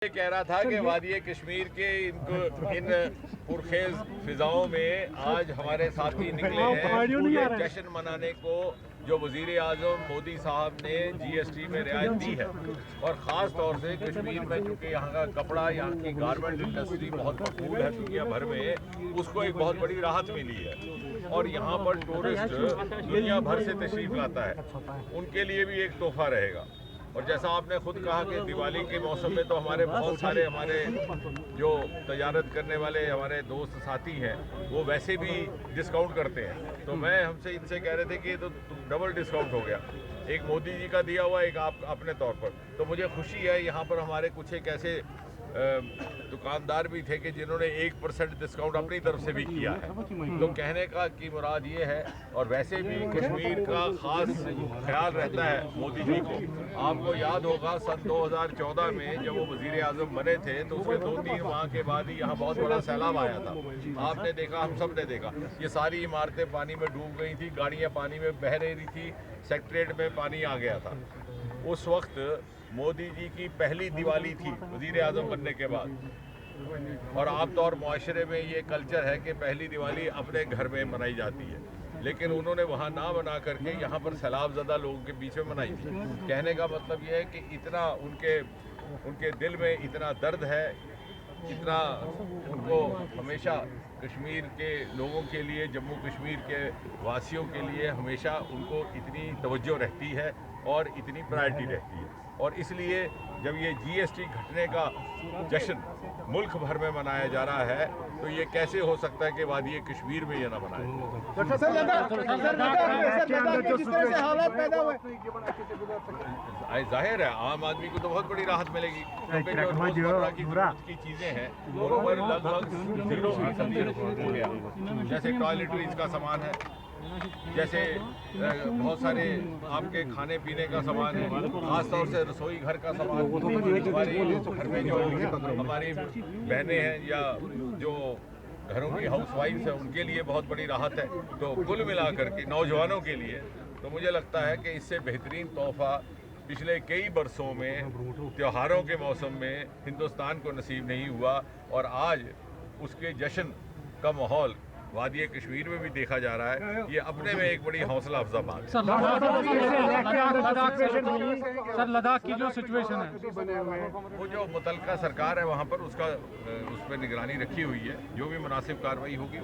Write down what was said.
یہ کہہ رہا تھا کہ وادی کشمیر کے ان پرخیز فضاؤں میں آج ہمارے ساتھی نکلے ہیں یہ جشن منانے کو جو وزیر اعظم مودی صاحب نے جی ایس ٹی میں رعایت دی ہے، اور خاص طور سے کشمیر میں چونکہ یہاں کا کپڑا، یہاں کی گارمنٹ انڈسٹری بہت مقبول ہے دنیا بھر میں، اس کو ایک بہت بڑی راحت ملی ہے اور یہاں پر ٹورسٹ دنیا بھر سے تشریف لاتا ہے، ان کے لیے بھی ایک تحفہ رہے گا۔ اور جیسا آپ نے خود کہا کہ دیوالی کے موسم میں تو ہمارے بہت سارے ہمارے جو تجارت کرنے والے ہمارے دوست ساتھی ہیں وہ ویسے بھی ڈسکاؤنٹ کرتے ہیں، تو میں ہم سے ان سے کہہ رہے تھے کہ یہ تو ڈبل ڈسکاؤنٹ ہو گیا، ایک مودی جی کا دیا ہوا، ایک آپ اپنے طور پر۔ تو مجھے خوشی ہے یہاں پر ہمارے کچھ ایک ایسے دکاندار بھی تھے کہ جنہوں نے 1% ڈسکاؤنٹ اپنی طرف سے بھی کیا ہے۔ تو کہنے کا کی مراد یہ ہے، اور ویسے بھی کشمیر کا خاص خیال رہتا ہے مودی جی کو۔ آپ کو یاد ہوگا سن 2014 میں جب وہ وزیر اعظم بنے تھے تو اس کے 2-3 ماہ کے بعد ہی یہاں بہت بڑا سیلاب آیا تھا، آپ نے دیکھا، ہم سب نے دیکھا، یہ ساری عمارتیں پانی میں ڈوب گئی تھی، گاڑیاں پانی میں بہہ رہی تھی، سیکٹریٹ میں پانی آ گیا تھا۔ اس وقت مودی جی کی پہلی دیوالی تھی وزیر اعظم بننے کے بعد، اور عام طور معاشرے میں یہ کلچر ہے کہ پہلی دیوالی اپنے گھر میں منائی جاتی ہے، لیکن انہوں نے وہاں نہ بنا کر کے یہاں پر سیلاب زدہ لوگوں کے بیچ میں منائی تھی۔ کہنے کا مطلب یہ ہے کہ اتنا ان کے دل میں اتنا درد ہے، اتنا ان کو ہمیشہ کشمیر کے لوگوں کے لیے، جموں کشمیر کے واسیوں کے لیے ہمیشہ ان کو اتنی توجہ رہتی ہے اور اتنی پرائرٹی رہتی ہے، اور اس لیے جب یہ جی ایس ٹی گھٹنے کا جشن ملک بھر میں منایا جا رہا ہے تو یہ کیسے ہو سکتا ہے کہ وادی کشمیر میں یہ نہ منائے؟ ظاہر ہے عام آدمی کو تو بہت بڑی راحت ملے گی، کیونکہ جو روزمرہ کی ضرورت کی چیزیں ہیں ان پر لگ بھگ 0% ہو گیا، جیسے ٹوائلٹریز کا سامان ہے، جیسے بہت سارے آپ کے کھانے پینے کا سامان ہے، خاص طور سے رسوئی گھر کا سامان۔ ہمارے گھر میں جو ہماری بہنیں ہیں یا جو گھروں کی ہاؤس وائفز ہیں ان کے لیے بہت بڑی راحت ہے، تو کل ملا کر کے نوجوانوں کے لیے تو مجھے لگتا ہے کہ اس سے بہترین تحفہ پچھلے کئی برسوں میں تہواروں کے موسم میں ہندوستان کو نصیب نہیں ہوا، اور آج اس کے جشن کا ماحول وادی کشمیر میں بھی دیکھا جا رہا ہے۔ یہ اپنے میں ایک بڑی حوصلہ افزا بات ہے۔ سر لداخ کی جو سچویشن ہے وہ جو متعلقہ سرکار ہے وہاں پر اس پہ نگرانی رکھی ہوئی ہے، جو بھی مناسب کارروائی ہوگی